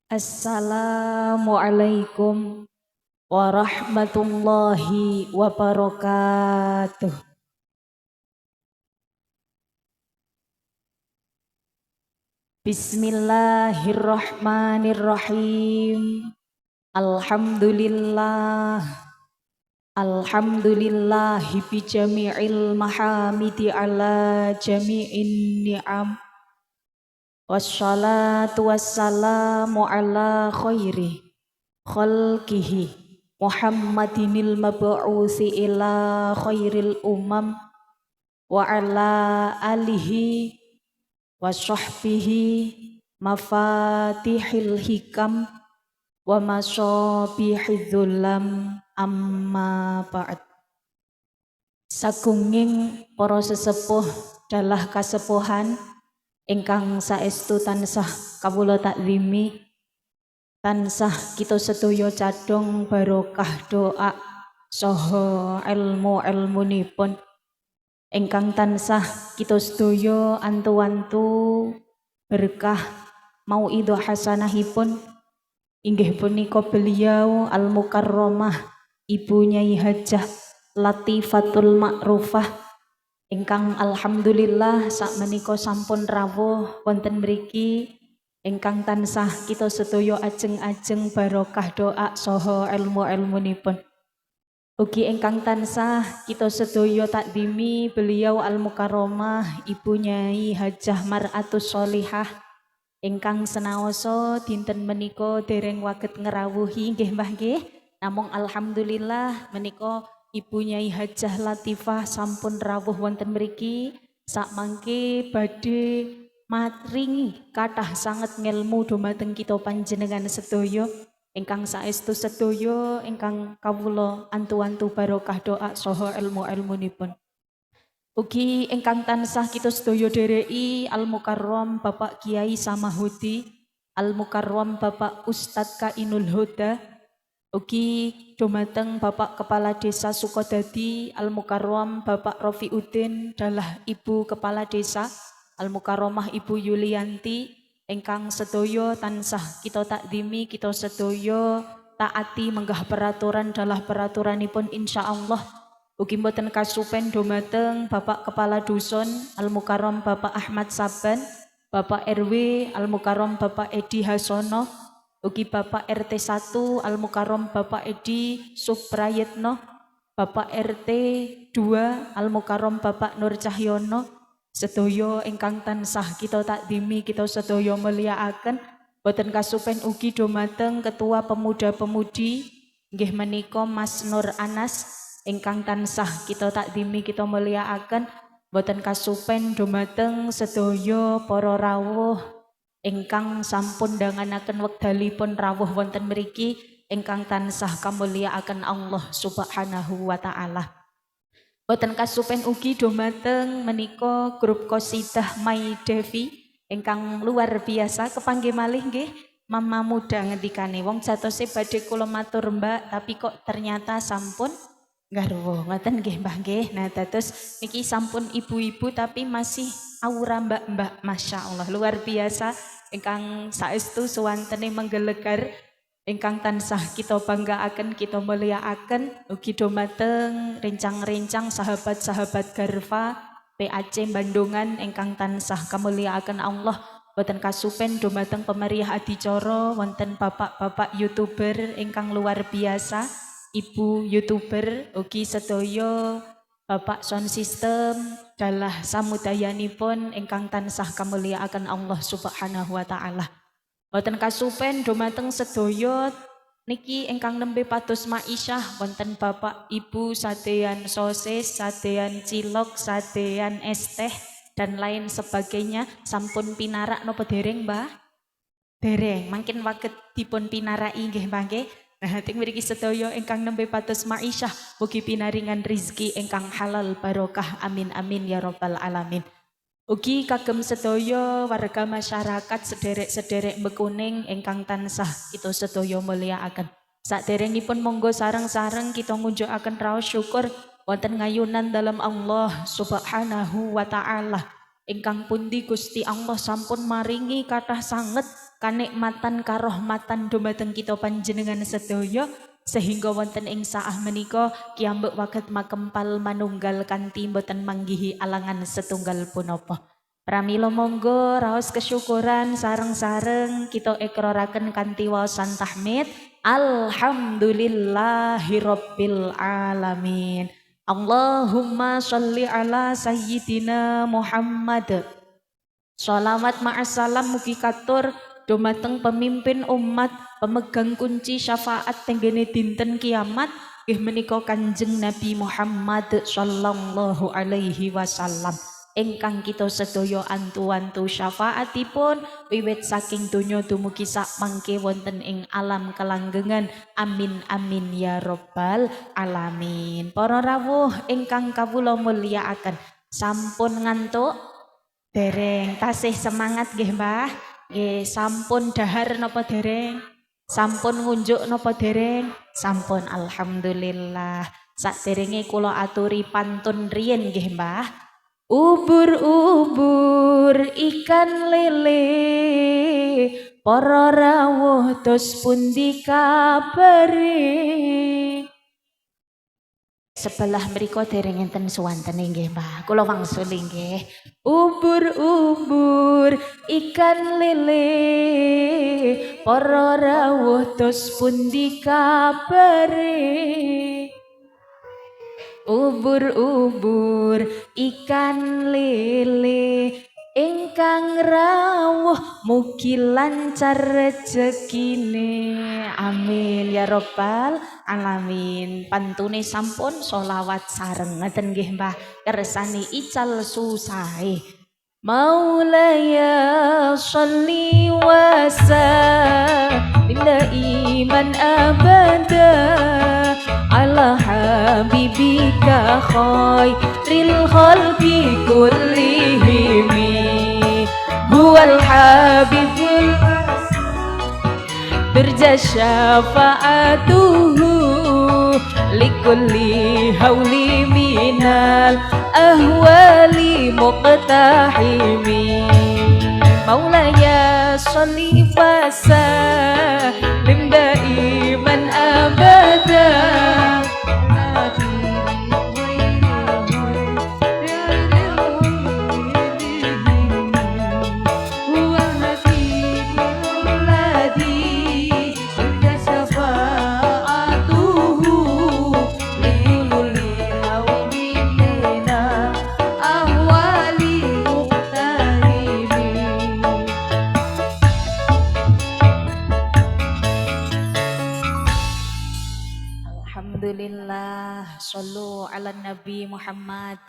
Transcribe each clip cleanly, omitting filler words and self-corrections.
Assalamualaikum warahmatullahi wabarakatuh. Bismillahirrahmanirrahim. Alhamdulillah. Alhamdulillahi bi jami'il mahamidi ala jami'in ni'am. Wassalatu wassalamu ala khairi khalqihi Muhammadinil mab'usi ila khairil umam wa ala alihi wa sahbihi mafatihil hikam wa masyabihidz dzulam amma ba'd. Sagunging para sesepuh dalah kasepuhan ingkang saestu tansah kawula takzimi, tansah kita sedaya cadhong barokah doa saha ilmu-ilmunipun ingkang tansah kita sedaya antu-antu berkah mauidhah hasanahipun inggih punika beliau Al-Mukarramah Ibu Nyai Hajah Latifatul Ma'rufah ingkang alhamdulillah sakmenika sampun rawuh wonten mriki ingkang tansah kita sedaya ajeng-ajeng barokah doa saha ilmu-ilmunipun. Ugi ingkang tansah kita sedaya takdimi beliau Al-Mukarramah Ibu Nyai Hajah Mar'atus Sholihah ingkang senaosa dinten menika dereng waget ngerawuhi nggih Mbah nggih. Namung alhamdulillah menika Ibu Nyai Hajah Latifah sampun rawuh wonten mriki sakmangke badhe matringi kathah sanget ngelmu dumateng kita panjenengan sedaya ingkang saestu sedaya ingkang kawula antu-antu barokah doa saha ilmu-ilmunipun. Ugi ingkang tansah kita sedaya dereki Al-Mukarram Bapak Kiai Samahudi, Al-Mukarram Bapak Ustadz Kainul Huda, ugi dumateng Bapak Kepala Desa Sukodadi Al-Mukarram Bapak Rofiuddin dalah Ibu Kepala Desa Al-Mukarramah Ibu Yulianti ingkang sedaya tansah kita takdimi, kita sedaya taati menggah peraturan dalah peraturanipun insyaallah. Ugi mboten kasupen dumateng Bapak Kepala Dusun Al-Mukarram Bapak Ahmad Saban, Bapak RW Al-Mukarram Bapak Edi Hasono, ugi Bapak RT 1 Al-Mukarram Bapak Edi Suprayetno, Bapak RT 2 Al-Mukarram Bapak Nur Cahyono, sedaya ingkang tansah kita takdimi, kita sedaya mulyakaken. Boten kasupen ugi dumateng Ketua Pemuda-Pemudi nggih menika Mas Nur Anas ingkang tansah kita takdimi, kita mulyakaken. Boten kasupen dumateng sedaya para rawuh ingkang sampun danganaken wekdalipun rawuh wonten mriki ingkang tansah kamulyakaken Allah Subhanahu wa taala. Boten kasupen ugi dumateng menika grup qasidah My Devi ingkang luar biasa kepanggih malih nggih Mama Muda ngendikane wong jatose badhe kula matur Mbak tapi kok ternyata sampun garwa ngoten nggih Mbah nggih. Nah dados niki sampun ibu-ibu tapi masih aura mbak-mbak, Masya Allah luar biasa ingkang saestu suwantene menggelegar ingkang tansah kita banggaaken, kita mulyakaken. Ugi dumateng rencang-rencang sahabat-sahabat Garva PAC Bandungan ingkang tansah kamulyakaken Allah. Boten kasupen dumateng pemeriah adicara wonten bapak-bapak YouTuber ingkang luar biasa, Ibu YouTuber, ugi sedaya Bapak Sound System dalah samudayanipun ingkang tansah kamulyakaken Allah Subhanahu wa taala. Boten kasupen dumateng sedaya niki ingkang nembe pados maisyah wonten Bapak Ibu sadean sosis, sadean cilok, sadean es teh dan lain sebagainya sampun pinarak napa dereng Mbah? Dereng, mangkin waget dipun pinarai nggih Mbah nggih. Nah, ting mriki sedaya ingkang nembe pados maisyah mugi pinaringan rizki ingkang halal barokah amin amin ya rabbal alamin. Ugi kagem sedaya warga masyarakat sederek-sederek Bekuning ingkang tansah kita sedaya mulyakaken. Saderengipun monggo sareng-sareng kita ngunjukaken raos syukur wonten ngayunan dalam Allah Subhanahu wa taala ingkang pundi Gusti Allah sampun maringi kathah sanget kanikmatan karohmatan dumateng kita panjenengan sedaya sehingga wonten ing saah menika kiambek waget makempal manunggal kanthi boten manggihi alangan setunggal punapa. Pramila monggo raos kesyukuran sareng-sareng kita ikraraken kanthi waosan tahmid. Alhamdulillahirabbil alamin. Allahumma sholli ala sayyidina Muhammad. Sholawat ma'asalam mugi katur dumateng pemimpin umat, pemegang kunci syafaat tenggene dinten kiamat nggih menika Kanjeng Nabi Muhammad sallallahu alaihi wasallam. Ingkang kita sedaya antu-antu syafaatipun wiwit saking donya dumugi sak mangke wonten ing alam kelanggengan. Amin amin ya rabbal alamin. Para rawuh ingkang kawula mulyakaken, sampun ngantuk? Dereng, tasih semangat nggih Mbah. Nggih, sampun dahar napa dereng? Sampun ngunjuk napa dereng? Sampun, alhamdulillah. Saderenge kula aturi pantun riyen nggih Mbah. Ubur-ubur ikan lele, para rawuh tos pundi kabare. Sebelah mriko dereng enten suwantene nggih Mbah. Kula wangsuli nggih. Ubur-ubur ikan lele, para rawuh tos pundi kabare. Ubur-ubur ikan lele ingkang rawuh mugi lancar rezekine. Amin ya rabbal alamin. Pantune sampun sholawat sareng ngeten nggih Mbah kersane ical susahe. Maulaya sholli wa sallim iman abada ala habibika khairil khalqi kullihim huwal habibul turja syafa'atuhu likulli hawli minal ahwali muqtahimi. Maulaya sholli wa sallim daiman abada Sallu ala Nabi Muhammad.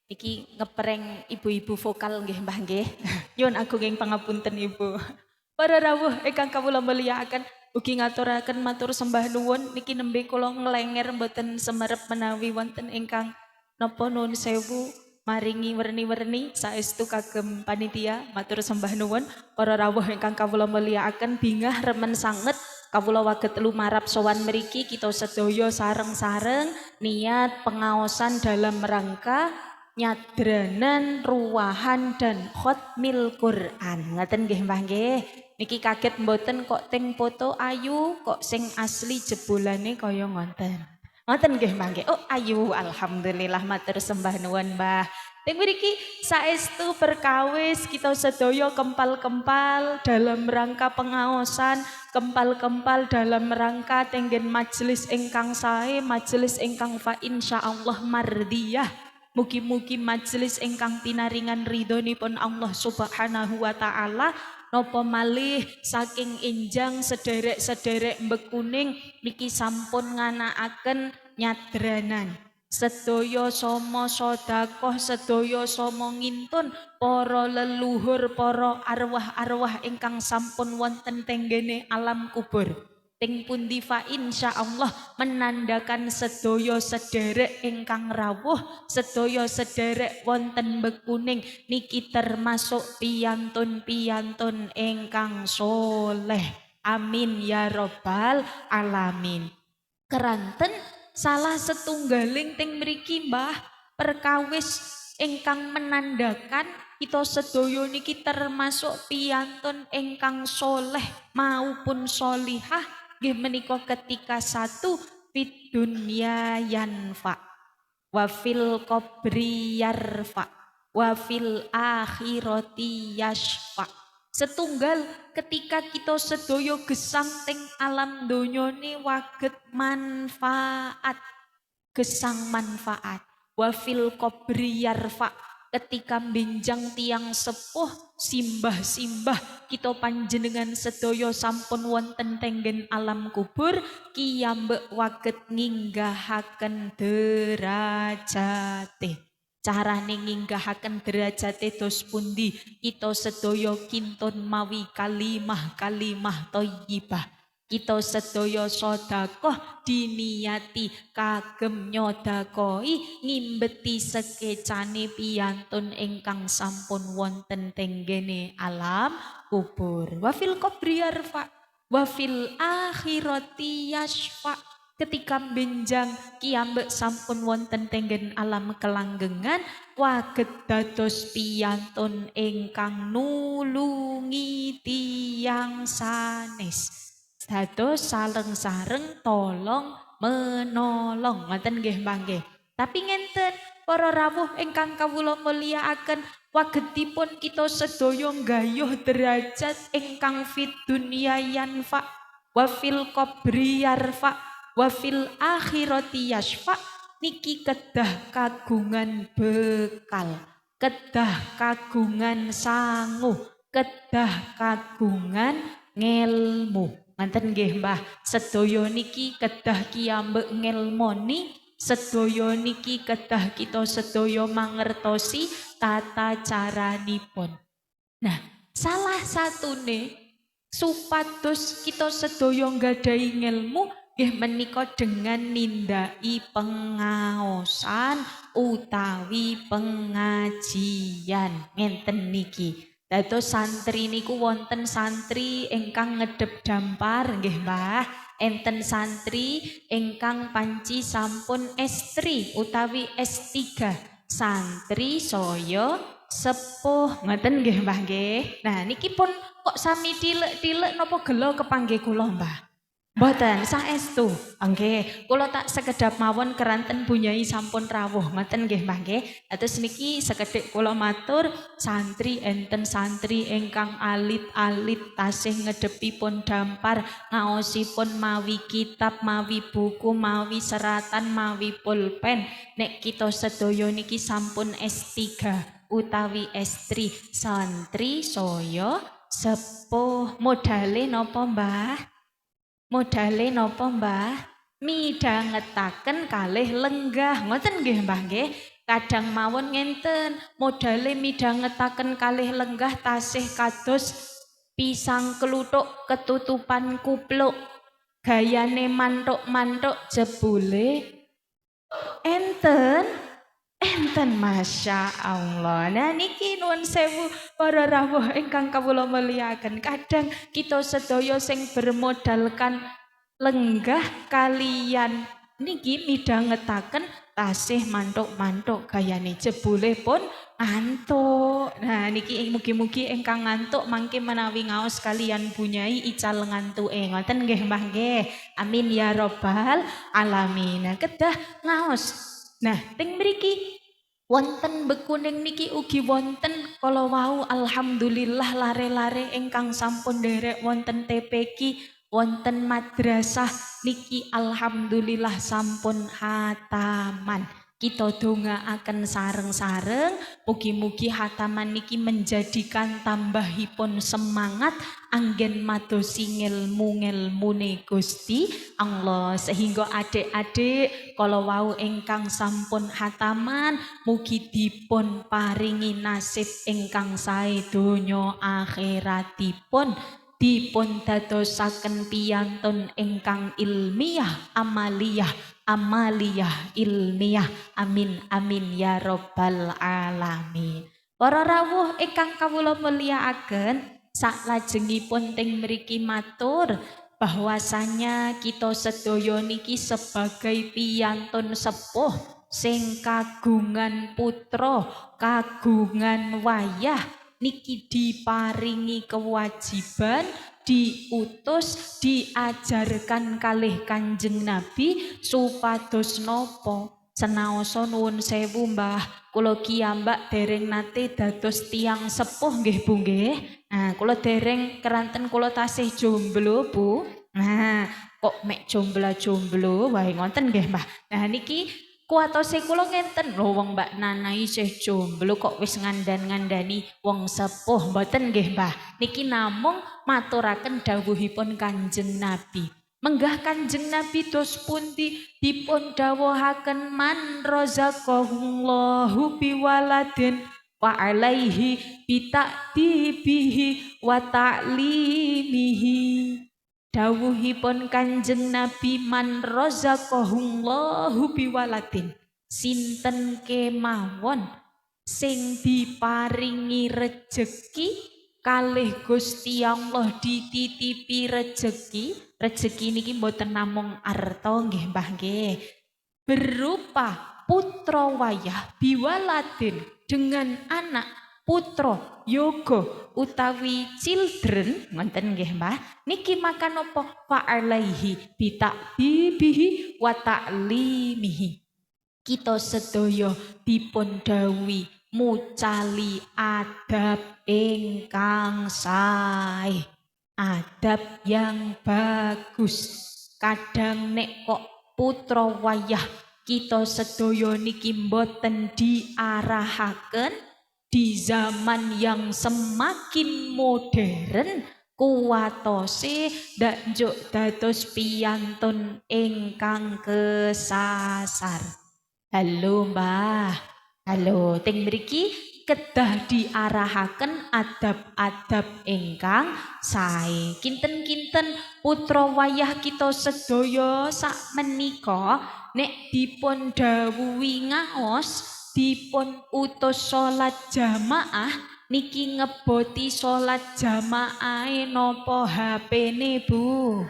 Iki ngeprank ibu-ibu vokal nggih Mbah nggih. Nyuwun agung ing pangapunten Ibu. Para rawuh ingkang kawula mulyakaken ugi ngaturaken matur sembah nuwun niki nembe kula nglenger mboten semerep menawi wonten ingkang napa nuwun sewu maringi werni-werni saestu kagem panitia matur sembah nuwun. Para rawuh ingkang kawula mulyakaken bingah remen sanget kawula waget lumarap sowan mriki kita sedaya sareng-sareng niat pengaosan dalam rangka nyadranan ruwahan dan khotmil Quran. Ngaten nggih Mbah nggih. Niki kaget mboten kok teng foto ayu kok sing asli jebolane kaya ngonten. Ngoten nggih Mbah nggih. Oh ayu, alhamdulillah matur sembah nuwun Mbah. Teng mriki saestu perkawis kita sedaya kempal-kempal dalam rangka pengaosan, kempal-kempal dalam rangka tenggen majelis ingkang sae, majelis ingkang fa insyaallah mardiyah. Mugi-mugi majelis ingkang pinaringan ridhonipun Allah Subhanahu wa taala. Napa malih saking enjang sederek-sederek mbekuning niki sampun nganakaken nyadranan. Sedaya sama sedekah, sedaya sama ngintun para leluhur, para arwah-arwah ingkang sampun wonten tenggene alam kubur. Ting pundi fa insyaallah menandakan sedaya sederek ingkang rawuh, sedaya sederek wonten bekuning niki termasuk piyantun-piyantun ingkang soleh. Amin ya rabbal alamin. Keranten salah setunggaling ting mriki Mbah perkawis ingkang menandakan kita sedaya niki termasuk piyantun ingkang soleh maupun solihah nggih menika ketika satu fid dunya yanfa wa fil qabri yarfa wa fil akhirati yashfa. Setunggal ketika kita sedaya gesang teng alam donya ni waget manfaat, gesang manfaat. Wa fil qabri yarfa, ketika benjang tiang sepuh simbah-simbah kita panjenengan sedaya sampun wonten tenggen alam kubur kiyambek waget nginggahaken derajate. Carane nginggahaken derajate dos pundi? Kita sedaya kintun mawi kalimah-kalimah thayyibah. Kita sedaya sedekah diniati kagem nyodakoi ngimbeti sekecane piyantun ingkang sampun wonten tenggene alam kubur. Wa fil qabri yarfa wa fil akhirati yashfa. Ketika benjang kiambek sampun wonten tenggen alam kelanggengan waget dados piyantun ingkang nulungi tiyang sanes. Dados sareng-sareng tolong menolong, ngoten nggih Mbah nggih. Tapi ngenten para rawuh ingkang kawula mulyakaken, wagetipun kita sedaya nggayuh derajat ingkang fid dunya yanfa wa fil qabri yarfa wa fil akhirati yashfa. Niki kedah kagungan bekal, kedah kagungan sangu, kedah kagungan ngelmu. Manten nggih Mbah, sedaya niki kedah kiyambek ngelmoni, sedaya niki kedah kita sedaya mangertosi tata caranipun. Nah, salah satune supados kita sedaya nggadahi ngelmu nggih menika dengan nindai pengaosan utawi pengajian. Ngenten niki. Dados santri niku wonten santri ingkang ngedep dampar nggih Mbah, enten santri ingkang panci sampun S3 utawi S3, santri saya sepuh ngoten nggih Mbah nggih. Nah niki pun kok sami tilek-tilek napa gelo kepanggih kula Mbah? Mboten saestu. Nggih, kula tak sekedap mawon keranten bunyai sampun rawuh. Ngoten nggih Mbah nggih. Atus niki sekedhik kula matur santri enten santri ingkang alit-alit tasih ngedepipun dampar ngaosipun mawi kitab, mawi buku, mawi seratan, mawi pulpen. Nek kita sedaya niki sampun S3 utawi S3, santri saya sepuh. Modale napa Mbah? Modale napa Mbah? Midhangetaken kalih lenggah. Ngoten nggih Mbah nggih. Kadang mawon ngenten, modale midhangetaken kalih lenggah tasih kados pisang kluthuk ketutupan kupluk. Gayane mantuk-mantuk jebule enten Masya Allah. Nah niki nuwun sewu para rawuh ingkang kawula mulyakaken. Kadang kita sedaya sing bermodalkan lenggah kalian niki midhangetaken tasih mantuk-mantuk gayane jebule pun ngantuk. Nah niki mugi-mugi ingkang ngantuk mangke menawi ngaos kalian bunyai ical ngantuke. Ngoten nggih Mbah nggih. Amin ya rabbal alamin. Nah kedah ngaos. Nah, teng mriki wonten bekuning niki ugi wonten kala wau alhamdulillah lare-lare ingkang sampun nderek wonten TPQ, wonten madrasah niki alhamdulillah sampun hataman. Kita dongaaken sareng-sareng mugi-mugi hataman niki menjadikan tambahipun semangat anggen madosi ngelmu-ngelmune Gusti Allah, sehingga adik-adik kalau wau ingkang sampun hataman mugi dipun paringi nasib ingkang sae donya akhiratipun, dipun dadosaken piyantun ingkang ilmiah amaliyah ilmiah. Amin amin ya rabbal alamin. Para rawuh ingkang kawula mulyakaken, saklajengipun teng mriki matur bahwasanya kita sedaya niki sebagai piyantun sepuh sing kagungan putra, kagungan wayah niki diparingi kewajiban diutus diajarkan kalih Kanjeng Nabi supados nopo senaosa nuwun sewu Mbah kula kiyambak dereng nate dados tiyang sepuh nggih Bu nggih. Nah kula dereng keranten kula tasih jomblo Bu. Nah kok mek jomblo wae ngoten nggih Mbah. Nah niki kuatose kula ngenten lho wong Mbak Nana isih jomblo kok wis ngandani wong sepuh mboten nggih Mbah. Niki namung maturaken dawuhipun Kanjeng Nabi. Menggah Kanjeng Nabi dos pundi dipun dawuhaken man razaqahullahu biwaladin wa alaihi bita'dibihi wa ta'limihi. Dawuhipun Kanjeng Nabi man razaqahullahu biwaladin sinten kemawon sing diparingi rejeki kalih Gusti Allah dititipi rejeki niki mboten namung arta nggih Mbah nggih berupa putra wayah biwaladin dengan anak putra yoga utawi children ngoten nggih Mbah niki makan apa fa'alaihi bita'dibihi wa ta'limihi kita sedaya dipun dawuhi mucali adab ingkang sae adab yang bagus kadang nek kok putra wayah kita sedaya niki mboten diarahaken di zaman yang semakin modern kuwatose ndak njuk dados piyantun ingkang kesasar. Halo Mbah. Halo teng mriki kedah diarahaken adab-adab ingkang sae. Kinten-kinten putra wayah kita sedaya sak menika nek dipun dawuhi ngaos dipun utus salat jamaah niki ngeboti salat jamaahe napa HP-ne Bu?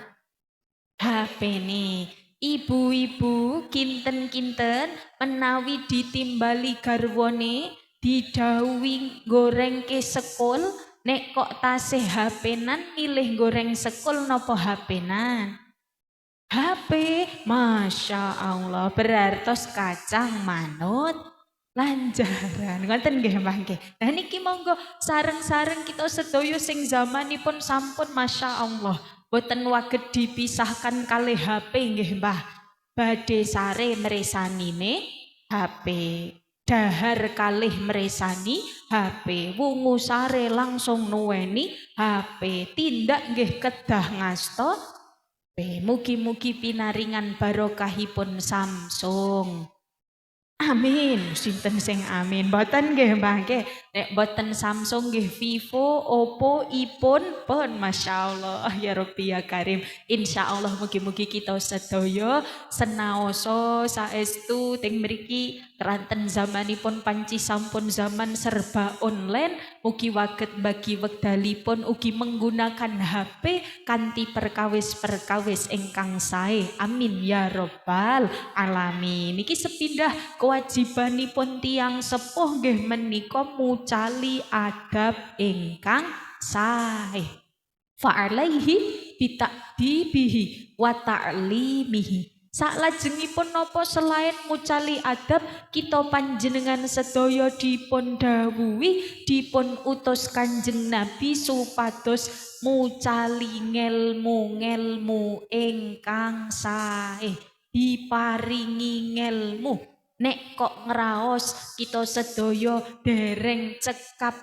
HP-ne. Ibu-ibu kinten-kinten menawi ditimbali garwane didhawuhi gorengke sekul nek kok tasih HP-nan milih goreng sekul napa HP-nan? HP, Masya Allah berartos kacang manut lanjaran ngoten nggih Mbah nggih. Nah niki monggo sareng-sareng kita sedaya sing zamanipun sampun Masya Allah boten waget dipisahkan kalih HP nggih Mbah. Badhe sare mresanine HP, dahar kalih mresani HP, wungu sare langsung nuweni HP, tindak nggih kedah ngasta HP. Mugi-mugi pinaringan barokahipun Samsung. Amin, sinten sing amin. Mboten nggih Mbah nggih. Nek mboten Samsung nggih Vivo, Oppo, iPhone pun masyaallah ya Rabbi ya Karim. Insyaallah mugi-mugi kita sedaya senaosa saestu teng mriki keranten zamanipun panci sampun zaman serba online, mugi waget bagi wekdalipun ugi menggunakan HP kanthi perkawis-perkawis ingkang sae. Amin ya Rabbal alamin. Niki sepindah kewajibanipun tiyang sepuh nggih menika mucali adab ingkang sae. Fa'alaihi bita'dibihi wa ta'limihi. Salajengipun napa selain mucali adab kita panjenengan sedaya dipun dawuhi dipun utus Kanjeng Nabi supados mucali ngelmu ingkang sae diparingi ngelmu. Nek kok ngraos kita sedaya dereng cekap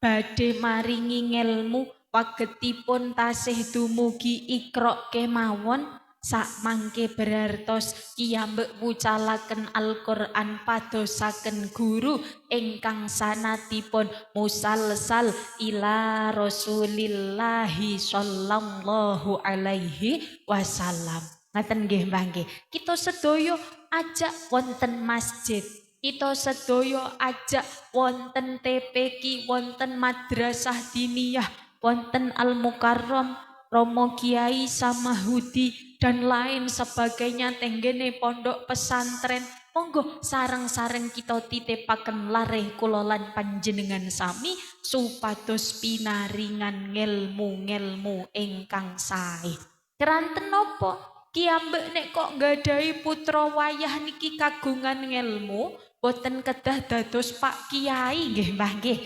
badhe maringi ngelmu wagetipun tasih dumugi Iqra kemawon sak mangke berartos kiyambek wucalaken Al-Qur'an padosaken guru ingkang sanatipun musalsal ila Rasulillahi sallallahu alaihi wasallam. Ngaten nggih Mbah nggih. Kita sedaya ajak wonten masjid. Kita sedaya ajak wonten TPQ, wonten madrasah diniyah, wonten Al-Mukarram, Romo Kiai Samahudi dan lain sebagainya tenggene pondok pesantren Monggo sareng-sareng kita titipaken lareh kula lan panjenengan sami supados pinaringan ngelmu-ngelmu ingkang sae. Keranten napa? Ki ambek nek kok nggadahi putra wayah niki kagungan ngelmu, boten kedah dados Pak Kiai nggih Mbah nggih.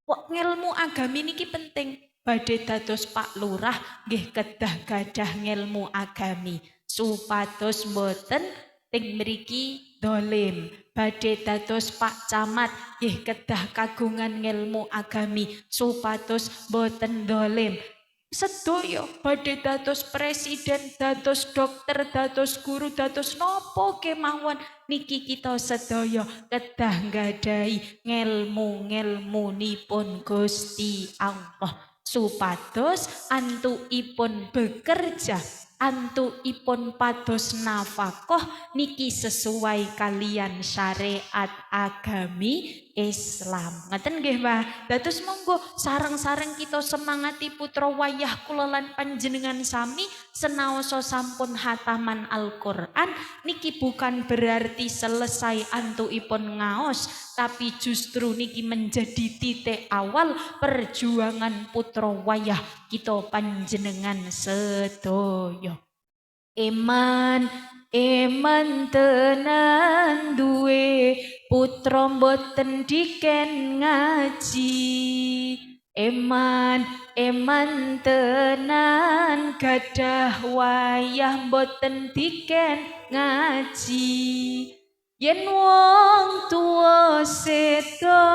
Kok ngelmu agami niki penting. Badhe dados Pak Lurah nggih kedah gadah ngelmu agami supados boten ting mriki dolim. Badhe dados Pak Camat nggih kedah kagungan ngelmu agami supados boten dolim. Sedaya badhe dados presiden, dados dokter, dados guru, dados nopo kemawon niki kita sedaya kedah nggadahi ngelmu-ngelmunipun Gusti Allah supados antuipun bekerja, antuipun pados nafkah niki sesuai kalian syariat agami Islam. Ngaten nggih Mbah. Dados monggo sareng-sareng kita semangati putra wayah kula lan panjenengan sami senaosa sampun hataman Al-Qur'an niki bukan berarti selesai antuipun ngaos, tapi justru niki menjadi titik awal perjuangan putra wayah kita panjenengan sedaya. Iman tenan duwe putra mboten diken ngaji. Iman tenan gadah wayah mboten diken ngaji. Yen wong tuwa sedo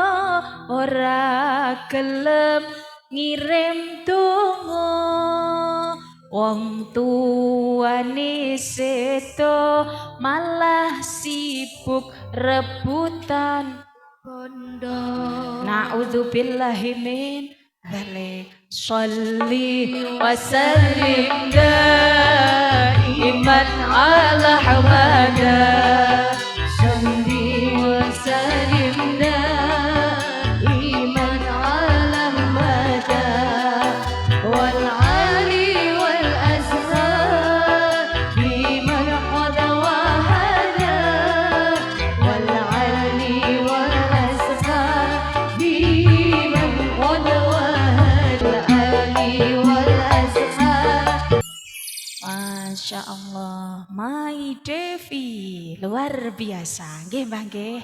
ora gelem ngirim donga, wong tuwane sedo malah sibuk rebutan bondo. Na'udzubillahi min dzalik. Sholli wa sallim daiman ala hamada. Sholli wa sallim daiman ala hamada. Wal Masya Allah, My Devi luar biasa, nggih Mbah nggih.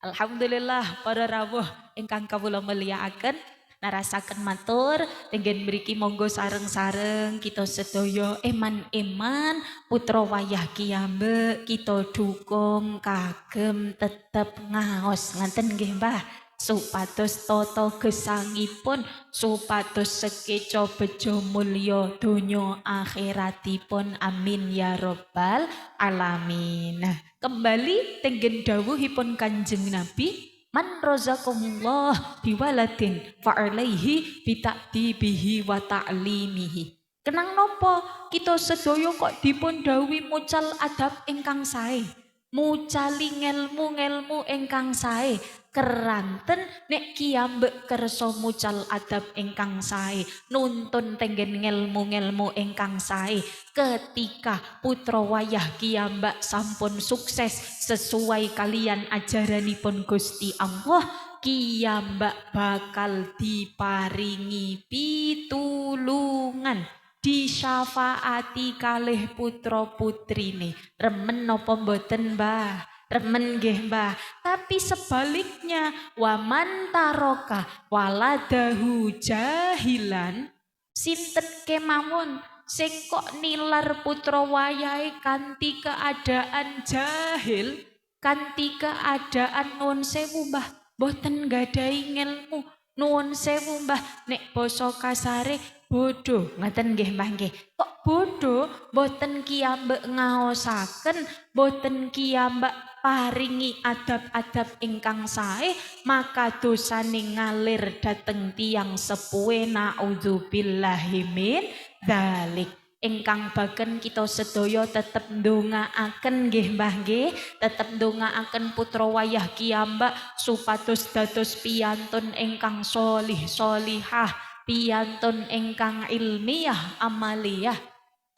Alhamdulillah para rawuh ingkang kawula mulyakaken, narasaken matur tenggen mriki monggo sareng-sareng kita sedaya eman-eman putra wayah kiyambek kita dukung kagem tetep ngaos ngaten nggih Mbah. Supados tata gesangipun, supados sekeca bejo mulya donya akhiratipun, amin ya rabbal alamin. Nah, kembali tenggen dawuhipun Kanjeng Nabi, man razaqahullah biwaladin fa'alaihi bita'dibihi wa ta'limihi. Kenang nopo kita sedaya kok dipun dawuhi mucal adab ingkang sae, mucali ngelmu-ngelmu ingkang sae. Keranten nek kiyambek kersa mucal adab ingkang sae, nuntun tenggen ngelmu-ngelmu ingkang sae, ketika putra wayah kiyambak sampun sukses sesuai kalian ajaranipun Gusti Allah, kiyambak bakal diparingi pitulungan, disyafaati kalih putra putrine. Remen napa mboten Mbah? Remen nggih Mbah. Tapi sebaliknya, waman taroka waladahu jahilan, sinten kemawon sing kok nilar putra wayahe kanthi keadaan jahil, kanthi keadaan nuwun sewu Mbah boten nggadhahi ngelmu, nuwun sewu Mbah nek basa kasare bodoh, ngaten nggih Mbah nggih. Kok bodoh boten kiyambek ngaosaken, boten kiyambek paringi adab-adab ingkang sae, maka dosane ngalir dateng tiyang sepuhe, naudzubillahi min dzalik. Ingkang baken kita sedaya tetep ndongaaken nggih Mbah nggih, tetep ndongaaken putra wayah kiyambak supados dados piyantun ingkang sholih sholihah, piyantun ingkang ilmiah amaliyah.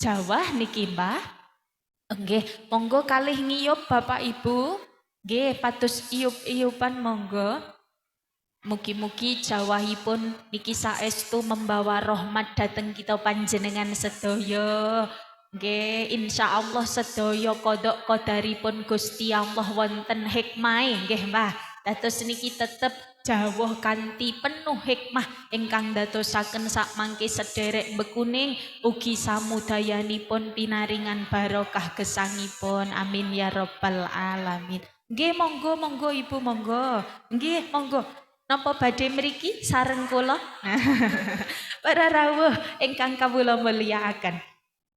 Jawah niki Mbah. Nggih, monggo kalih ngiyup Bapak Ibu. Nggih, patus iup-iupan monggo. Mugi-mugi jawahipun niki saestu membawa rahmat dateng kita panjenengan sedaya. Nggih, insyaallah sedaya kodok kodaripun Gusti Allah wonten hikmahe nggih Mbah. Dados niki tetep jawah kanthi penuh hikmah ingkang dadosaken sakmangke sederek bekuning ugi samudayanipun pinaringan barokah gesangipun. Amin ya rabbal alamin. Nggih, monggo Ibu monggo. Nggih, monggo. Napa badhe mriki sareng kula? Para rawuh ingkang kawula mulyakaken.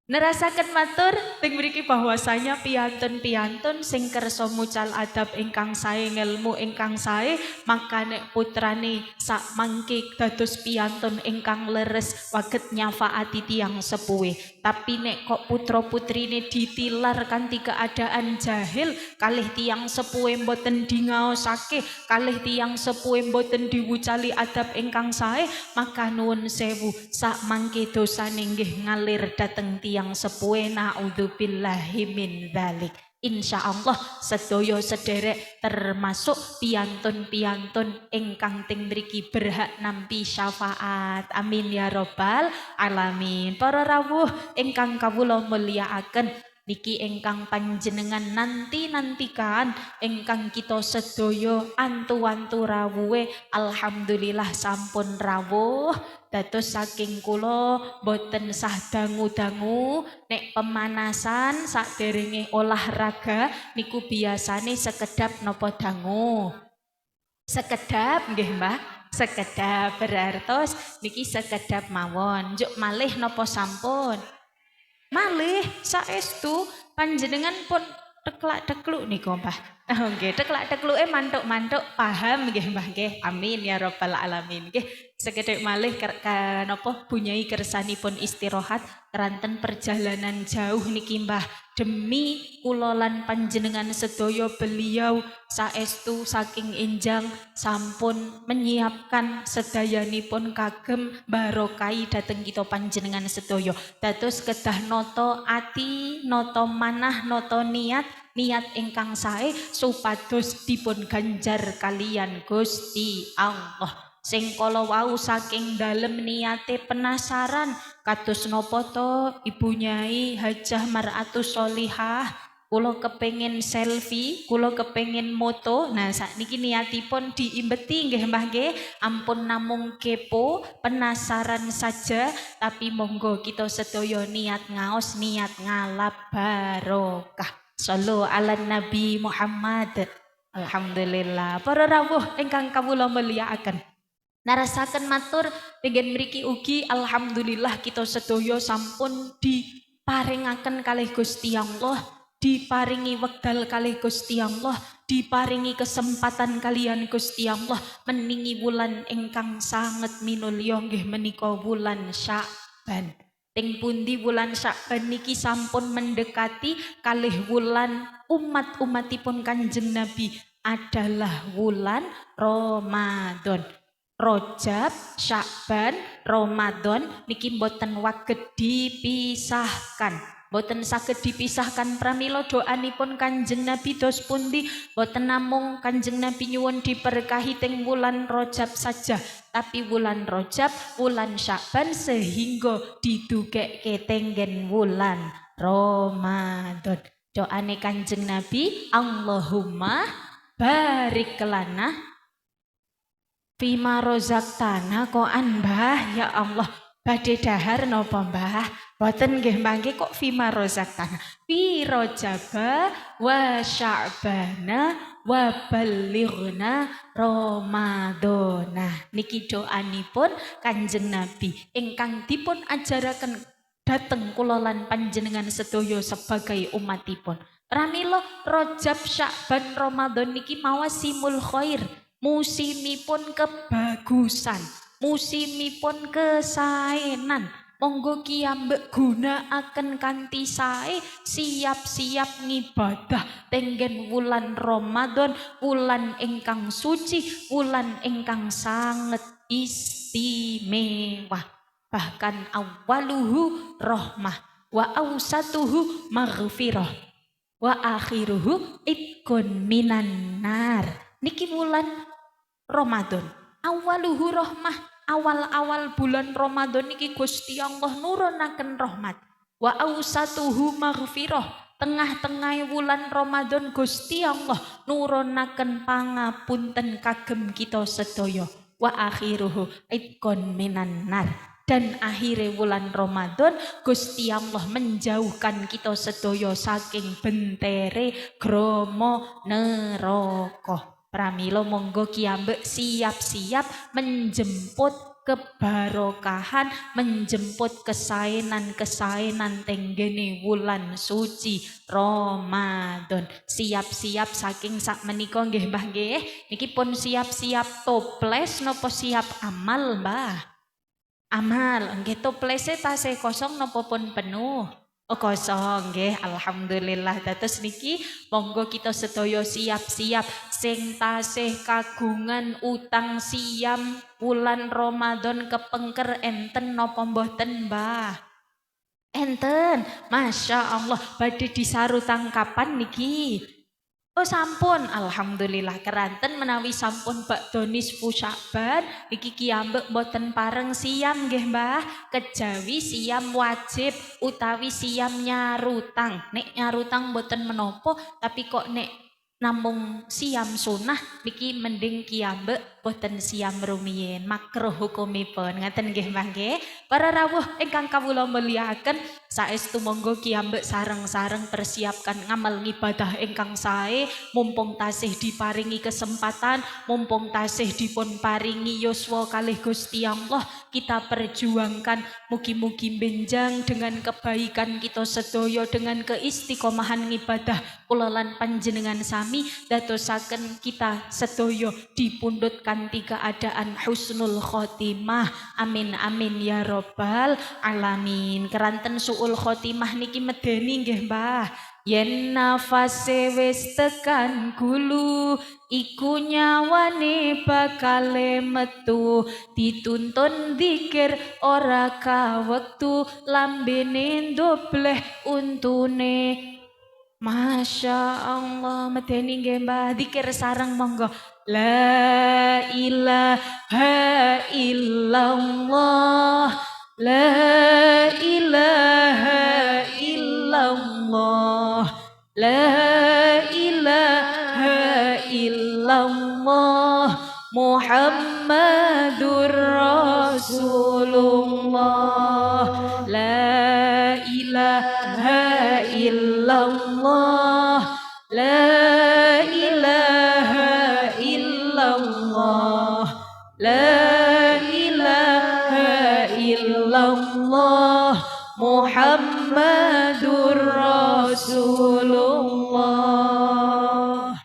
Nerasaken matur teng mriki bahwasanya piantun-piantun sing kersa mucal adab ingkang sae ngelmu ingkang sae maka nek putrane sak mangke dados piantun ingkang leres waget nyafaati tiyang sepuhe. Tapi nek kok putra-putrine ditilar kanthi keadaan jahil kalih tiyang sepuhe mboten dingaosake kalih tiyang sepuhe mboten diwucali adab ingkang sae maka nuwun sewu sak mangke dosane nggih ngalir dhateng yang sepuhe naudzubillahi min dzalik. Insyaallah sedaya sederek termasuk piantun-piantun ingkang teng mriki berhak nampi syafaat. Amin ya rabbal alamin. Para rawuh ingkang kawula mulyakaken niki ingkang panjenengan nantikan ingkang kita sedaya antu-antu rawuhe alhamdulillah sampun rawuh. Dados saking kula boten sah dangu-dangu nek pemanasan saderenge olahraga niku biasane sekedap napa dangu. Sekedap nggih Mbah, sekedap berartos niki sekedap mawon. Njuk malih napa sampun? Malih saestu panjenengan pun teklak-tekluk niku Mbah. Oh nggih, teklak-tekluke mantuk-mantuk paham nggih Mbah nggih. Amin ya rabbal alamin nggih. Sekedhik malih napa bunyai kersanipun istirahat keranten perjalanan jauh niki Mbah demi kula lan panjenengan sedaya beliau saestu saking enjang sampun menyiapkan sedayanipun kagem barokai dhateng kita panjenengan sedaya. Dados kedah nata ati, nata manah, nata niat ingkang sae supados dipun ganjar kalian Gusti Allah. Sing kala wau saking dalem niate penasaran kados napa to Ibu Nyai Hajah Mar'atus Sholihah kula kepengin selfie, kula kepengin moto. Nah sakniki niatipun diimbeti nggih Mbah nggih. Ampun namung kepo, penasaran saja, tapi monggo kita sedaya niat ngaos, niat ngalap barokah. Shallu ala Nabi Muhammad. Alhamdulillah. Para rawuh ingkang kawula mulyakaken. Narasaken matur dengan mriki ugi alhamdulillah kita sedaya sampun diparingaken kalih Gusti Allah, diparingi wekdal kalih Gusti Allah, diparingi kesempatan kalian Gusti Allah meningi wulan ingkang sanget minulya nggih menika wulan Sya'ban. Ting pundi wulan Sya'ban niki sampun mendekati kalih wulan umat-umatipun Kanjeng Nabi adalah wulan Ramadan. Rajab, Sya'ban, Ramadan niki mboten waget dipisahkan. Mboten saged dipisahkan pramila doanipun Kanjeng Nabi dos pundi mboten namung Kanjeng Nabi nyuwun diberkahi teng wulan Rajab saja, tapi wulan Rajab, wulan Sya'ban sehingga didugekke tenggen wulan Ramadan. Doane Kanjeng Nabi, Allahumma barik lana Fima rozaktana koan Mbah, ya Allah badhe dahar napa Mbah? Boten nggih mangke kok fima rozaktana. Fi rojaba wa sya'bana wa balighna Ramadana. Niki doanipun Kanjeng Nabi ingkang dipun ajaraken dhateng kula lan panjenengan sedaya sebagai umatipun. Pramila Rajab, Sya'ban, Ramadan niki mawasimul khair. Musimipun kebagusan, musimipun kesaenan. Monggo kiyambek gunakaken kanthi sae, siap-siap ngibadah tenggen wulan Ramadan, wulan ingkang suci, wulan ingkang sanget istimewa. Bahkan awaluhu rahmah wa awsatuhu maghfirah wa akhiruhu itqun minan nar. Niki bulan Ramadan. Awaluhu rahmah. Awal-awal bulan Ramadan niki Gusti Allah nurunaken rahmat. Wa ausatuhu maghfirah. Tengah-tengah bulan Ramadan Gusti Allah nurunaken pangapunten kagem kita sedaya. Wa akhiruhu itqun minan nar. Dan akhirnya bulan Ramadan Gusti Allah menjauhkan kita sedaya saking bentere gromo neraka. Pramila monggo kiambek siap-siap menjemput kebarokahan, menjemput kesaenan-kesaenan tenggene wulan suci Ramadan. Siap-siap saking sak menika nggih Mbah nggih. Niki pun siap-siap toples napa siap amal Mbah? Amal, nggih toplese tasih kosong napa pun penuh? Oh kosong nggih, alhamdulillah. Dados niki monggo kita sedaya siap-siap sing tasih kagungan utang siam wulan Ramadan kepengker enten napa mboten, Mbah? Enten, Masya Allah, badhe disarutang kapan niki? Oh sampun, alhamdulillah keranten menawi sampun bakda nisfu Sya'ban iki kiambek boten pareng siam nggih Mbah, kejawi siam wajib utawi siam nyarutang. Nek nyarutang boten menapa, tapi kok nek namung siam sunah niki mending kiambek boten siam rumiyin, makruh hukumipun. Ngaten nggih Mbah nggih. Para rawuh ingkang kawula mulyakaken, saestu monggo kiambek sareng-sareng persiapkan ngamal ngibadah ingkang sae, mumpung tasih diparingi kesempatan, mumpung tasih dipun paringi yuswa kalih Gusti Allah, kita perjuangkan mugi-mugi benjang dengan kebaikan kita sedaya, dengan keistiqomahan ngibadah kula lan panjenengan sami dadosaken kita sedaya dipundhut kanthi keadaan husnul khotimah. Amin amin ya robbal alamin. Keranten suul khotimah niki medeni nggih Mbah. Yen nafase wis tekan gulu iku nyawane bakale metu, dituntun zikir ora ka wektu, lambene ndobleh untune. Masya Allah, medeni nggih Mbah, zikir sareng monggo. La ilaha illallah, la ilaha illallah, la ilaha illallah, Muhammadur Rasulullah, la ilaha illallah, la ilaha illallah, la ilaha illallah, Muhammadur Rasulullah.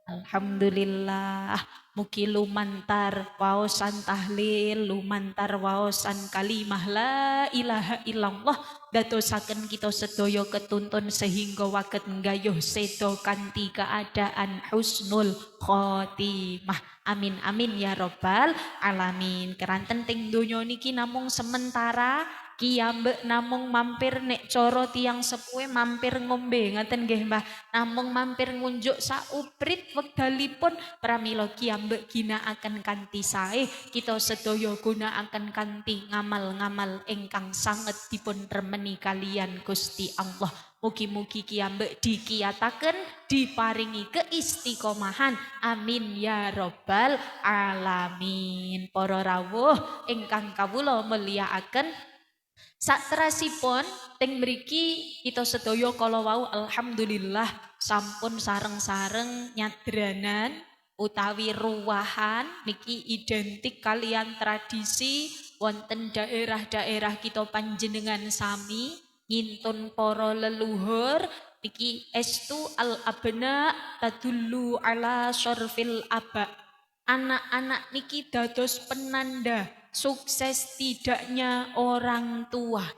Alhamdulillah. Mugi lumantar waosan tahlil, lumantar waosan kalimah la ilaha illallah dadosaken kita sedaya ketuntun sehingga waket nggayuh sedo kanthi keadaan husnul khotimah. Amin amin ya robbal alamin. Keranten ting donya niki namung sementara, kiambek namung mampir nek coro tiang sepuhe mampir ngombe ngaten nggih Mbah, namung mampir ngunjuk sauprit wekdalipun. Pramila kiambek ginakaken kanthi sae, kita sedaya gunakaken kanthi ngamal-ngamal ingkang sanget dipun remeni kalian Gusti Allah. Mugi-mugi kiambek dikiyataken diparingi keistiqomahan. Amin ya robbal alamin. Para rawuh ingkang kawula mulyakaken, saterasipun teng mriki kita sedaya kala wau alhamdulillah sampun sareng-sareng nyadranan utawi ruwahan niki identik kalian tradisi wonten daerah-daerah kita panjenengan sami ngintun para leluhur niki estu al abna tadullu ala syarfil aba. Anak-anak niki dados penanda sukses tidaknya orang tua.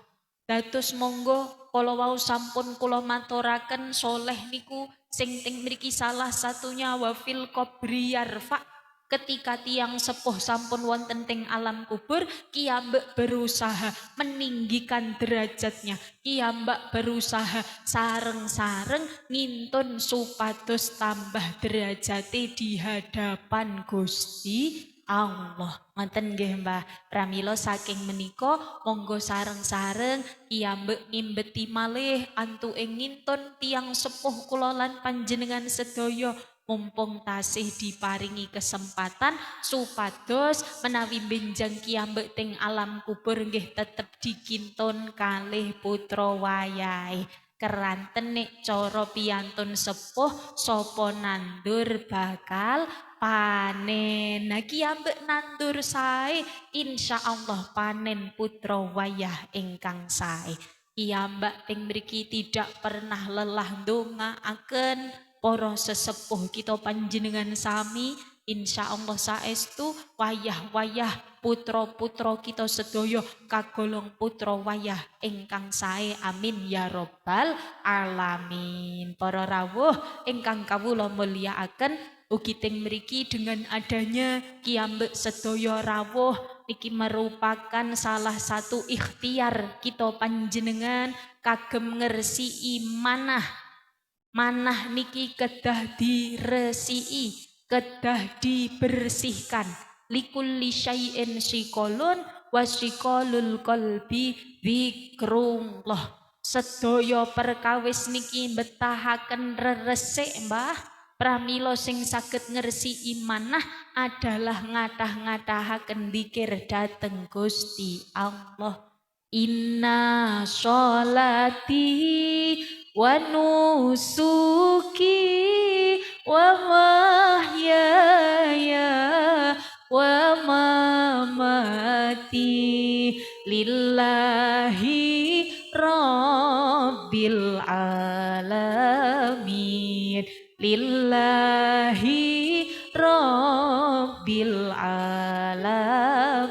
Dados monggo kala wau sampun kula maturaken soleh niku sing teng mriki salah satunya wafil qabri yarfa. Ketika tiang sepuh sampun wonten teng alam kubur, kiambak berusaha meninggikan derajatnya. Kiambak berusaha sareng-sareng ngintun supados tambah derajate di hadapan Gusti Allah. Ngoten nggih Mbah. Pramila saking menika monggo sareng-sareng kiambak ngimbeti malih antuke ngintun tiang sepuh kula lan panjenengan sedaya. Mumpung tasih diparingi kesempatan supados menawi benjang kiambek teng alam kubur nggih tetep dikintun kalih putra wayahe. Keranten nek cara piyantun sepuh sapa nandur bakal panen. Nah kiambek nandur sae insyaallah panen putra wayah ingkang sae. Kiambak teng mriki tidak pernah lelah ndongaaken para sesepuh kita panjenengan sami insyaallah saestu wayah-wayah putra-putra kita sedaya kagolong putra wayah ingkang sae amin ya rabbal alamin. Para rawuh ingkang kawula mulyakaken ugi teng mriki dengan adanya kiambek sedaya rawuh niki merupakan salah satu ikhtiar kita panjenengan kagem ngersii manah niki kedah diresii, kedah dibersihkan. Likulli syai'in sikolun wasikolul qalbi dzikrullah. Sedaya perkawis niki betahaken reresik Mbah. Pramila sing saged ngersii manah adalah ngatah-ngatahaken dzikir dhateng Gusti Allah. Inna sholati wa nusuki wa mahyaya wa mamati lillahi rabbil alamin lillahi rabbil alamin.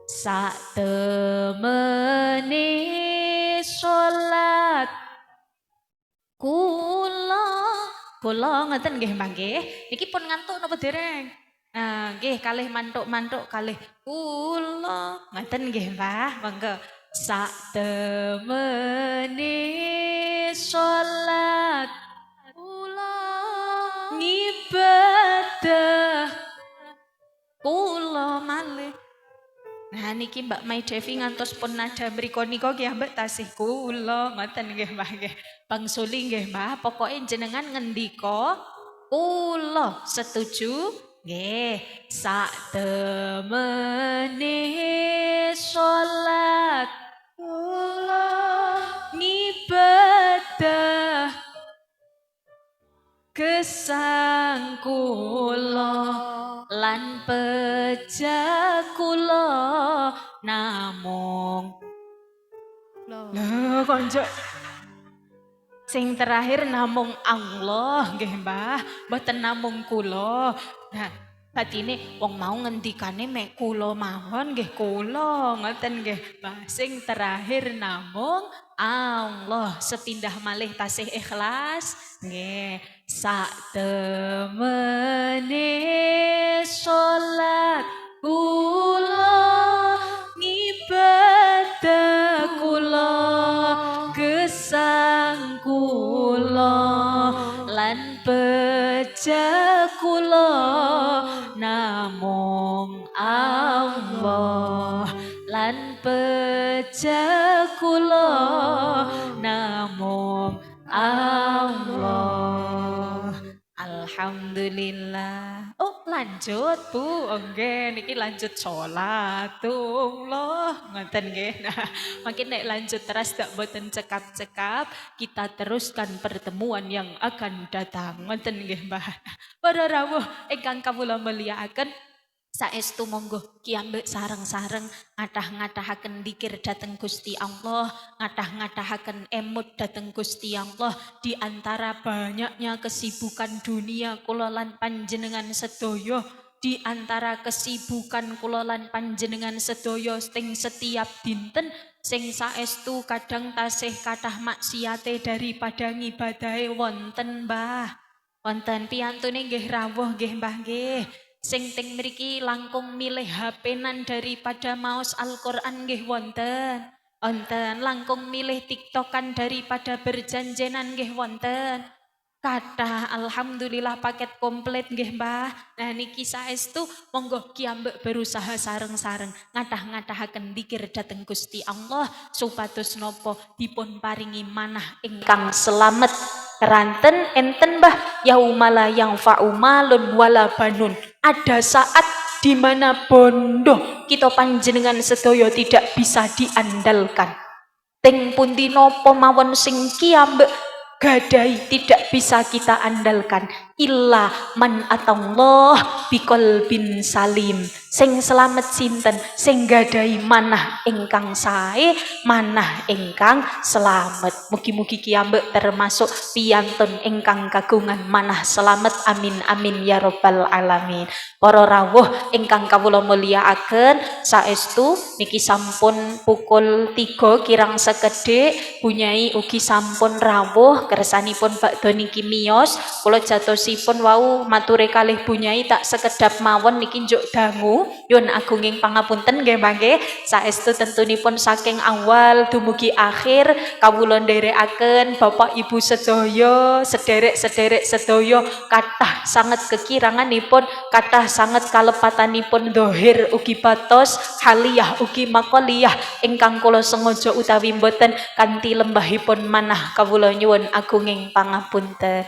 Sak temene salat kula ngoten nggih Mbah nggih. Niki pun ngantuk napa dereng? Nah, nggih kalih mantuk-mantuk kalih kula ngoten nggih Mbah. Monggo sak temene salat kula ngibadah kula malih. Nah niki Mbak Mai Devi ngantos pun nada mriko nika nggih Mbak tasih kula ngoten nggih Mbah nggih. Bang Suli nggih Mbah, pokoke jenengan ngendika kula setuju nggih. Sak temene salat kula ngibadah gesang kula lan pejah kula namung lho konco sing terakhir namung Allah nggih Mbah mboten namung kula. Nah batine wong mau ngendikane mek kula mawon nggih kula ngoten nggih Mbah. Sing terakhir namung Allah. Sepindah malih tasih ikhlas nggih. Sak temene salat kula ngibadah kula gesang kula lan pejah kula namung Allah lan pejah kula namung Allah. Alhamdulillah. Oh lanjut Bu, nggih niki lanjut sholatullah ngoten nggih. Nah, makin nek lanjut terus dak boten cekap-cekap, kita teruskan pertemuan yang akan datang ngoten nggih Mbah. Para rawuh ingkang kawula mulyakaken, saestu monggo kiambek sareng-sareng ngatah-ngatahaken dzikir dhateng Gusti Allah, ngatah-ngatahaken emut dhateng Gusti Allah. Di antara banyaknya kesibukan dunia kula lan panjenengan sedaya, di antara kesibukan kula lan panjenengan sedaya sing setiap dinten sing saestu kadang tasih kathah maksiate daripada ngibadahe wonten Mbah. Wonten piyantune nggih rawuh nggih Mbah nggih. Sing teng mriki langkung milih HP-nan daripada maos Al-Qur'an nggih wonten. Wonten langkung milih TikTokan daripada berjanjenan nggih wonten. Kathah alhamdulillah paket komplit nggih Mbah. Nah niki saestu monggo ki ambek berusaha sareng-sareng ngathah-ngathahaken dzikir dhateng Gusti Allah supados napa dipun paringi manah ingkang selamet. Keranten enten Mbah yaumala yang fa'umalun wala banun. Ada saat di mana bondo kita panjenengan sedaya tidak bisa diandalkan. Teng pundi napa mawon sing ki ambek gadai tidak bisa kita andalkan illa man atallah biqalbin salim. Sing selamat sinten sing gadai manah ingkang sae, manah ingkang selamat. Mugi-mugi ki ambek termasuk piyantun ingkang kagungan manah selamat, amin amin ya rabbal alamin. Para rawuh ingkang kawula mulyakaken, saestu niki sampun pukul 3 kirang sekedhik, Bunyai ugi sampun rawuh kersanipun bakda niki miyos. Kula jatosipun wau mature kalih Bunyai tak sekedap mawon niki njuk dangu. Yun agunging pangapunten nggih mangke. Saestu tentunipun saking awal dumugi akhir kawula nderekaken Bapak Ibu sedaya, sederek-sederek sedaya kathah sanget kekiranganipun, kathah sanget kalepatanipun dohir ugi batos, haliyah ugi makoliyah ingkang kula sengaja utawi mboten kanthi lembahipun manah kawula nyuwun agunging pangapunten.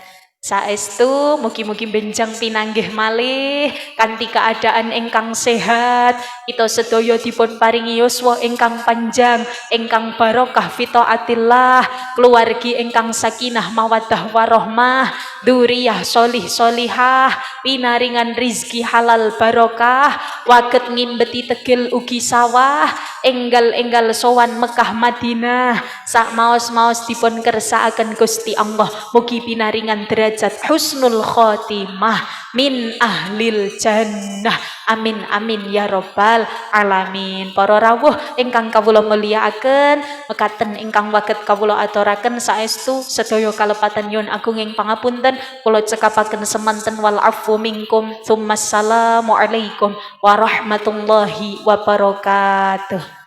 Saestu mugi-mugi benjang pinanggih malih kanthi keadaan ingkang sehat, kita sedaya dipun paringi yuswa ingkang panjang, ingkang barokah fi taatillah, keluargi ingkang sakinah mawaddah warahmah, dzurriyyah sholih sholihah, pinaringan rizki halal barokah, waget ngimbeti tegel ugi sawah, enggal-enggal sowan Mekah Madinah, sak maos-maos dipun kersakaken Gusti Allah, mugi pinaringan derajat husnul khotimah min ahlil jannah, amin amin ya rabbal alamin. Para rawuh ingkang kawula mulyakaken, mekaten ingkang waget kawula aturaken saestu sedaya kalepatan nyuwun agunging pangapunten, kula cekapaken semanten wal afu minkum, tsumma assalamu alaikum warahmatullahi wabarakatuh.